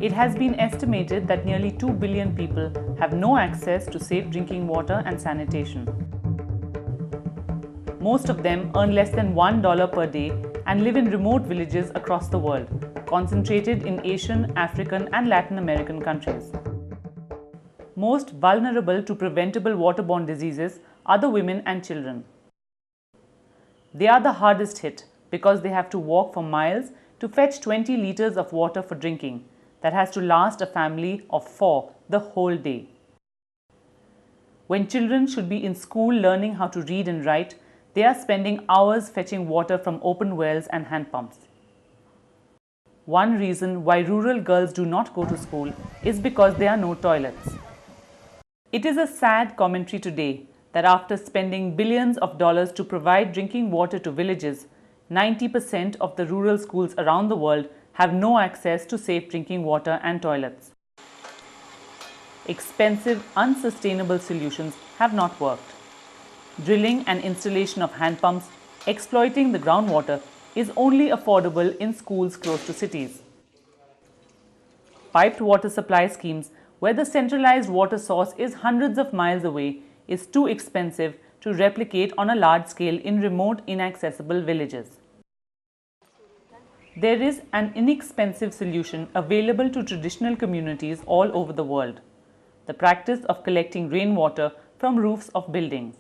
It has been estimated that nearly 2 billion people have no access to safe drinking water and sanitation. Most of them earn less than $1 per day and live in remote villages across the world, concentrated in Asian, African, and Latin American countries. Most vulnerable to preventable waterborne diseases are the women and children. They are the hardest hit because they have to walk for miles to fetch 20 liters of water for drinking that has to last a family of 4 the whole day. When children should be in school learning how to read and write, they are spending hours fetching water from open wells and hand pumps. One reason why rural girls do not go to school is because there are no toilets. It is a sad commentary today that after spending billions of dollars to provide drinking water to villages, 90% of the rural schools around the world have no access to safe drinking water and toilets. Expensive, unsustainable solutions have not worked. Drilling and installation of hand pumps, exploiting the groundwater, is only affordable in schools close to cities. Piped water supply schemes where the centralized water source is hundreds of miles away is too expensive to replicate on a large scale in remote, inaccessible villages. There is an inexpensive solution available to traditional communities all over the world: the practice of collecting rainwater from roofs of buildings.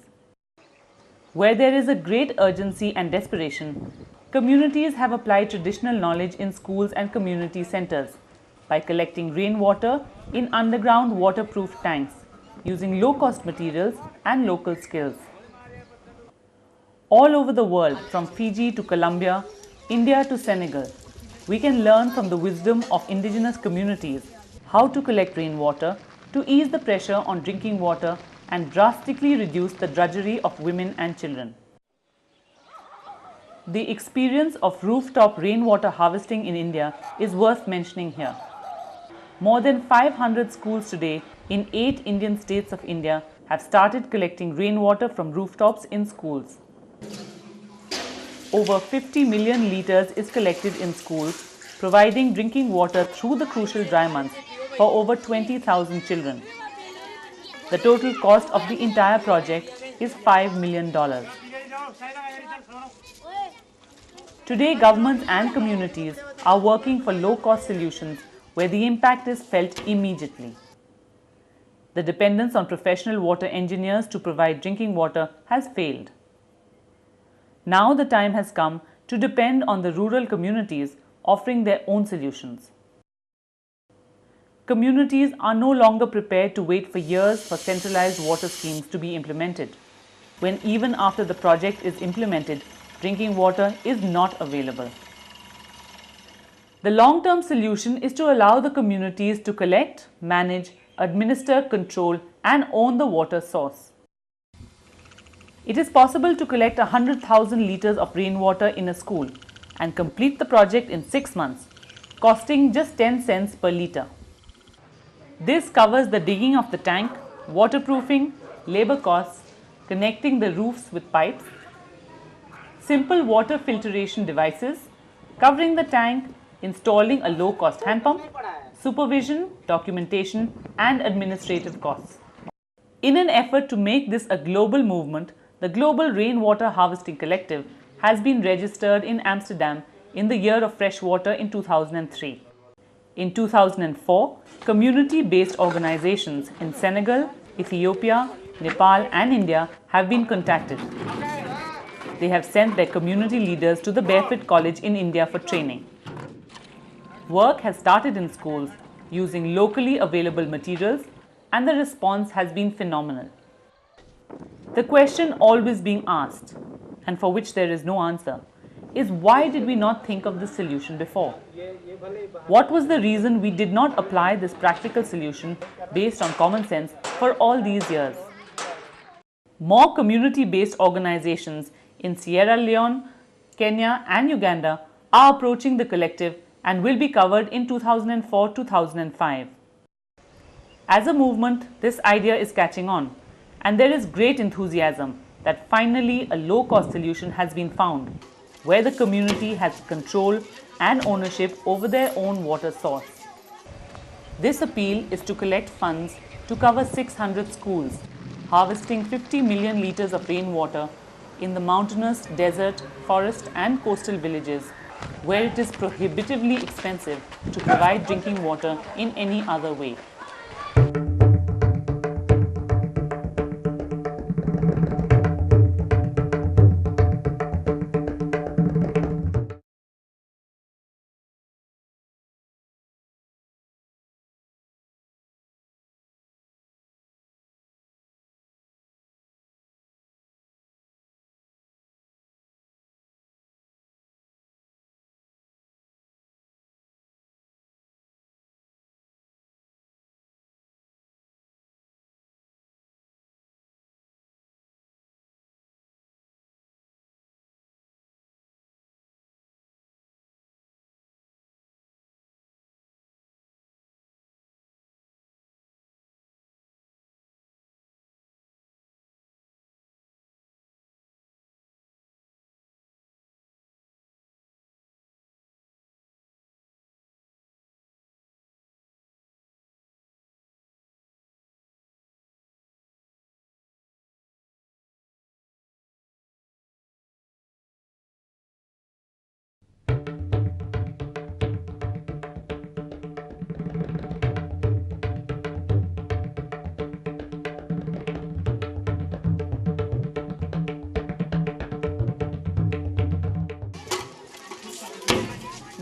Where there is a great urgency and desperation, communities have applied traditional knowledge in schools and community centers by collecting rainwater in underground waterproof tanks using low-cost materials and local skills. All over the world, from Fiji to Colombia, India to Senegal, we can learn from the wisdom of indigenous communities how to collect rainwater to ease the pressure on drinking water and drastically reduce the drudgery of women and children. The experience of rooftop rainwater harvesting in India is worth mentioning here. More than 500 schools today in 8 Indian states of India have started collecting rainwater from rooftops in schools. Over 50 million litres is collected in schools, providing drinking water through the crucial dry months for over 20,000 children. The total cost of the entire project is $5 million. Today, governments and communities are working for low-cost solutions where the impact is felt immediately. The dependence on professional water engineers to provide drinking water has failed. Now the time has come to depend on the rural communities offering their own solutions. Communities are no longer prepared to wait for years for centralized water schemes to be implemented, when even after the project is implemented, drinking water is not available. The long-term solution is to allow the communities to collect, manage, administer, control, and own the water source. It is possible to collect 100,000 litres of rainwater in a school and complete the project in 6 months, costing just 10 cents per litre. This covers the digging of the tank, waterproofing, labour costs, connecting the roofs with pipes, simple water filtration devices, covering the tank, installing a low-cost hand pump, supervision, documentation, and administrative costs. In an effort to make this a global movement, the Global Rainwater Harvesting Collective has been registered in Amsterdam in the Year of Freshwater in 2003. In 2004, community-based organizations in Senegal, Ethiopia, Nepal, and India have been contacted. They have sent their community leaders to the Barefoot College in India for training. Work has started in schools using locally available materials, and the response has been phenomenal. The question always being asked, and for which there is no answer, is why did we not think of this solution before? What was the reason we did not apply this practical solution based on common sense for all these years? More community-based organizations in Sierra Leone, Kenya, and Uganda are approaching the collective and will be covered in 2004-2005. As a movement, this idea is catching on, and there is great enthusiasm that finally a low-cost solution has been found, where the community has control and ownership over their own water source. This appeal is to collect funds to cover 600 schools, harvesting 50 million litres of rainwater in the mountainous, desert, forest and coastal villages where it is prohibitively expensive to provide drinking water in any other way.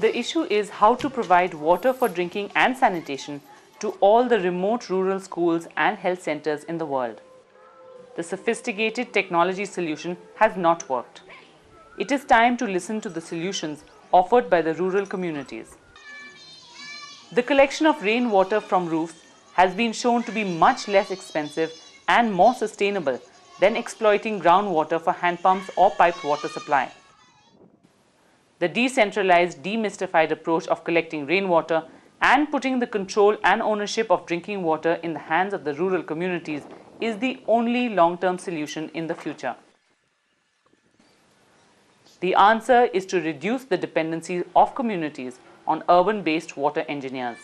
The issue is how to provide water for drinking and sanitation to all the remote rural schools and health centers in the world. The sophisticated technology solution has not worked. It is time to listen to the solutions offered by the rural communities. The collection of rainwater from roofs has been shown to be much less expensive and more sustainable than exploiting groundwater for hand pumps or piped water supply. The decentralized, demystified approach of collecting rainwater and putting the control and ownership of drinking water in the hands of the rural communities is the only long-term solution in the future. The answer is to reduce the dependency of communities on urban-based water engineers.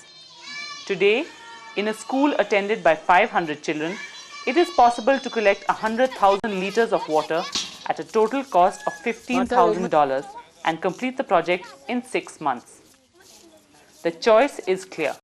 Today, in a school attended by 500 children, it is possible to collect 100,000 litres of water at a total cost of $15,000 and complete the project in 6 months. The choice is clear.